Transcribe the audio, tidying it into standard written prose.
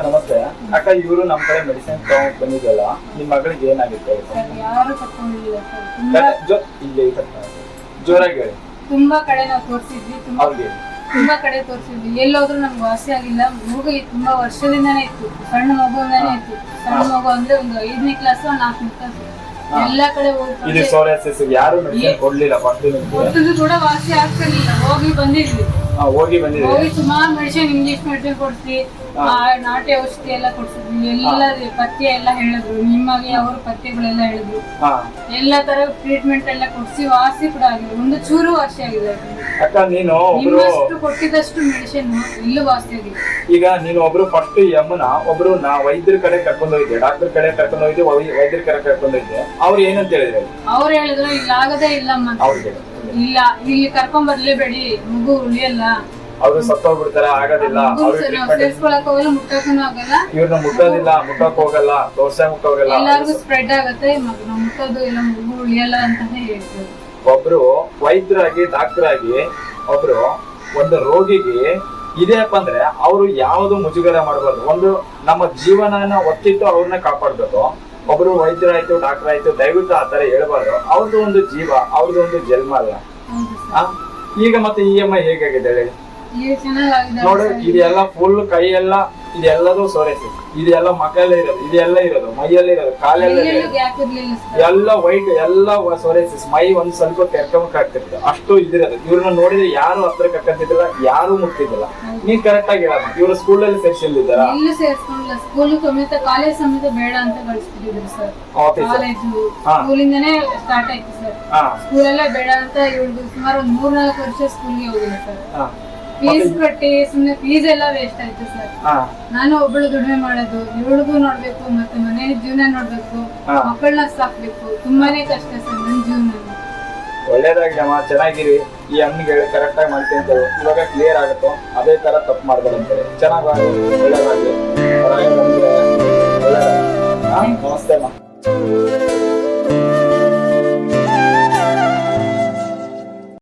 ನಮಸ್ತೆ ಅಕ್ಕ. ಇವರು ನಮ್ ಕಡೆ ಮೆಡಿಸಿನ್ ತಗೊಂಡ್ ಬಂದಿದ್ದಲ್ಲ, ನಿಮ್ ಮಗಳಿಗೆ ಏನಾಗಿತ್ತು? ಯಾರು ತಕೊಂಡಿಲ್ಲ ಸರ್. ಇಲ್ಲಿ ಜೋರಾಗಿ ಹೇಳಿ. ತುಂಬಾ ಕಡೆ ನಾವು ತೋರಿಸಿದ್ವಿ, ಅವ್ರಿಗೆ ತುಂಬಾ ಕಡೆ ತೋರಿಸಿದ್ವಿ, ಎಲ್ಲೋದ್ರೂ ನಮ್ಗೆ ವಾಸಿ ಆಗಿಲ್ಲ. ಮಗು ತುಂಬಾ ವರ್ಷದಿಂದಾನೇ ಇತ್ತು, ಸಣ್ಣ ಮಗುವಿಂದಾನೇ ಇತ್ತು. ಸಣ್ಣ ಮಗು ಅಂದ್ರೆ ಒಂದು 5ನೇ ಕ್ಲಾಸ್ 4ನೇ ಕ್ಲಾಸ್ ಎಲ್ಲಾ ಕಡೆ ಇಲ್ಲಿ ಸೋರಿಯಾಸಿಸ್ ಯಾರು ಮೆಡಿಸಿನ್ ಕೊಡ್ಲಿಲ್ಲ, ಕೊಟ್ಟಿದ್ದು ಕೂಡ ವಾಸಿ ಆಗ್ತಿರ್ಲಿಲ್ಲ. ಹೋಗಿ ಬಂದಿದ್ವಿ, ಹೋಗಿ ಸುಮಾರು ಮೆಡಿಸಿನ್, ಇಂಗ್ಲಿಷ್ ಮೆಡಿಸಿನ್ ಕೊಡ್ಸಿ, ನಾಟಿ ಔಷಧಿ ಎಲ್ಲ ಕೊಡ್ಸಿದ್ವಿ. ಎಲ್ಲ ಪಥ್ಯ ಎಲ್ಲ ಹೇಳಿದ್ರು, ನಿಮಗೆ ಅವರು ಪಥ್ಯಗಳೆಲ್ಲ ಹೇಳಿದ್ರು. ಎಲ್ಲಾ ತರ ಟ್ರೀಟ್ಮೆಂಟ್ ಎಲ್ಲ ಕೊಡ್ಸಿ ವಾಸಿ ಕೂಡ ಆಗಿದೆ. ಒಂದು ಚೂರು ವಾಸಿ ಆಗಿದೆ. ಅಕ್ಕ ನೀನು ನಿಮ್ಮಷ್ಟು ಕೊಟ್ಟಿದಷ್ಟು ಮೆಡಿಸಿನ್ ಇಲ್ಲೂ ವಾಸಿ ಆಗಿದೆ. ಈಗ ನೀನು ಒಬ್ರು ಫಸ್ಟ್ ಯಮ್ಮನ ಒಬ್ರು ವೈದ್ಯರ ಕಡೆ ಕರ್ಕೊಂಡು ಹೋಗಿದ್ದೆ, ಡಾಕ್ಟರ್ ಕಡೆ ಕರ್ಕೊಂಡು ಹೋಗಿದ್ದೆ, ವೈದ್ಯರ ಕಡೆ ಕರ್ಕೊಂಡು ಹೋಗಿದ್ದೆ. ಅವ್ರು ಏನಂತ ಹೇಳಿದ್ರೆ? ಅವ್ರು ಹೇಳಿದ್ರು ಇಲ್ಲ ಆಗದೇ ಇಲ್ಲ, ಇಲ್ಲ ಇಲ್ಲಿ ಕರ್ಕೊಂಡ್ ಬರ್ಲೇಬೇಡಿ, ಮಗು ಉಳಿಯಲ್ಲ, ಅವ್ರು ಸತ್ತೋಗ್ಬಿಡ್ತಾರ, ಆಗೋದಿಲ್ಲ, ಮುಟ್ಟಕ್ಕೂ ಆಗಲ್ಲ, ಇವ್ರನ್ನ ಮುಟ್ಟೋದಿಲ್ಲ, ಮುಟ್ಟಕ್ ಹೋಗಲ್ಲ, ತೋರ್ಸಕ್ ಹೋಗಲ್ಲ, ಎಲ್ಲಾರ್ಗು ಸ್ಪ್ರೆಡ್ ಆಗತ್ತೆ, ಮುಟ್ಟೋದು ಇಲ್ಲ, ಮಗು ಉಳಿಯಲ್ಲ ಅಂತಾನೆ ಹೇಳ್ತಾರೆ. ಒಬ್ರು ವೈದ್ಯರಾಗಿ ಡಾಕ್ಟರ್ ಆಗಿ ಒಬ್ರು ಒಂದು ರೋಗಿಗೆ ಇದೆಯಪ್ಪ ಅಂದ್ರೆ ಅವ್ರು ಯಾವ್ದು ಮುಜುಗರ ಮಾಡಬಾರ್ದು. ಒಂದು ನಮ್ಮ ಜೀವನನ ಒತ್ತಿಟ್ಟು ಅವ್ರನ್ನ ಕಾಪಾಡ್ಬೇಕು. ಒಬ್ರು ವೈದ್ಯರಾಯ್ತು, ಡಾಕ್ಟರ್ ಆಯ್ತು, ದಯವಿಟ್ಟು ಆತರ ಹೇಳ್ಬಾರ್ದು. ಅವ್ರದ್ದು ಒಂದು ಜೀವ, ಅವ್ರದ್ದು ಒಂದು ಜನ್ಮ ಅಲ್ಲ. ಈಗ ಮತ್ತೆ EMI ಹೇಗಾಗಿದೆ ಹೇಳಿ ನೋಡು. ಇದೆಲ್ಲ ಫುಲ್ ಕೈ ಎಲ್ಲ, ಇದೆಲ್ಲದು ಸೋರಿಯಾಸಿಸ್, ಇದೆಲ್ಲ ಮಕ್ಕಳಲ್ಲೇ ಇರೋದು, ಇದೆಲ್ಲ ಇರೋದು, ಮೈಯಲ್ಲಿ ಇರೋದು, ಕಾಲೆಲ್ಲ ಎಲ್ಲ ವೈಟ್, ಎಲ್ಲ ಸೋರಿಯಾಸಿಸ್. ಮೈ ಒಂದ್ ಸ್ವಲ್ಪ ಕೆರ್ಕಮಕ್ ಆಗ್ತಿರ್ತದೆ, ಅಷ್ಟು ಇದಿರೋದು. ಇವ್ರನ್ನ ನೋಡಿದ್ರೆ ಯಾರು ಹತ್ರ ಕಕ್ಕಂತಿದ್ದಿಲ್ಲ, ಯಾರು ಮುಟ್ತಿದ್ದಿಲ್ಲ. ನೀನ್ ಕರೆಕ್ಟ್ ಆಗಿ ಹೇಳ, ಇವ್ರು ಸ್ಕೂಲಲ್ಲಿ ಸೇರ್ಸಿಲ್ದಿದ್ದಾರ? ಸ್ಕೂಲ್ ಸಮೇತ, ಕಾಲೇಜ್ ಸಮೇತ ಬೇಡ ಅಂತ ಕಳಿಸ್ಬಿಟ್ಟಿದ್ರು ಸರ್. ಕಾಲೇಜು ಸ್ಕೂಲಿಂದನೇ ಸ್ಟಾರ್ಟ್ ಆಯ್ತು ಸರ್. ಸ್ಕೂಲಲ್ಲೇ ಬೇಡ ಅಂತ ಇವಳು ಸುಮಾರು ಒಂದು 3-4 ವರ್ಷ ಸ್ಕೂಲ್ಗೆ ಹೋಗಿಲ್ಲ ಸರ್. ಫೀಸ್ ಕಟ್ಟಿ ಸುಮ್ನೆ ಫೀಸ್ ಎಲ್ಲ ವೇಸ್ಟ್ ಆಯ್ತು ಸರ್. ನಾನು ಒಬ್ಬಳು ದುಡಿಮೆ ಮಾಡೋದು, ಇವಳಿಗೂ ನೋಡ್ಬೇಕು, ಮತ್ತೆ ಮನೆ ಜೀವನ ನೋಡ್ಬೇಕು, ಮಕ್ಕಳನ್ನ ಸಾಕ್ಬೇಕು, ತುಂಬಾನೇ ಕಷ್ಟ ಸರ್ ನನ್ನ ಜೀವನ. ಒಳ್ಳೇದಾಗಿ ಅಮ್ಮ, ಚೆನ್ನಾಗಿರಿ. ಈ ಅಮ್ಮನಿಗೆ ಕರೆಕ್ಟ್ ಆಗಿ ಮಾಡ್ಕೊಂತ ಇವಾಗ ಕ್ಲಿಯರ್ ಆಗುತ್ತೋ, ಅದೇ ತರ ತಪ್ಪು ಮಾಡ್ಬಾರ್ದು ಅಂತೇಳಿ. ಚೆನ್ನಾಗಿ ಒಳ್ಳೇದಾಗಿ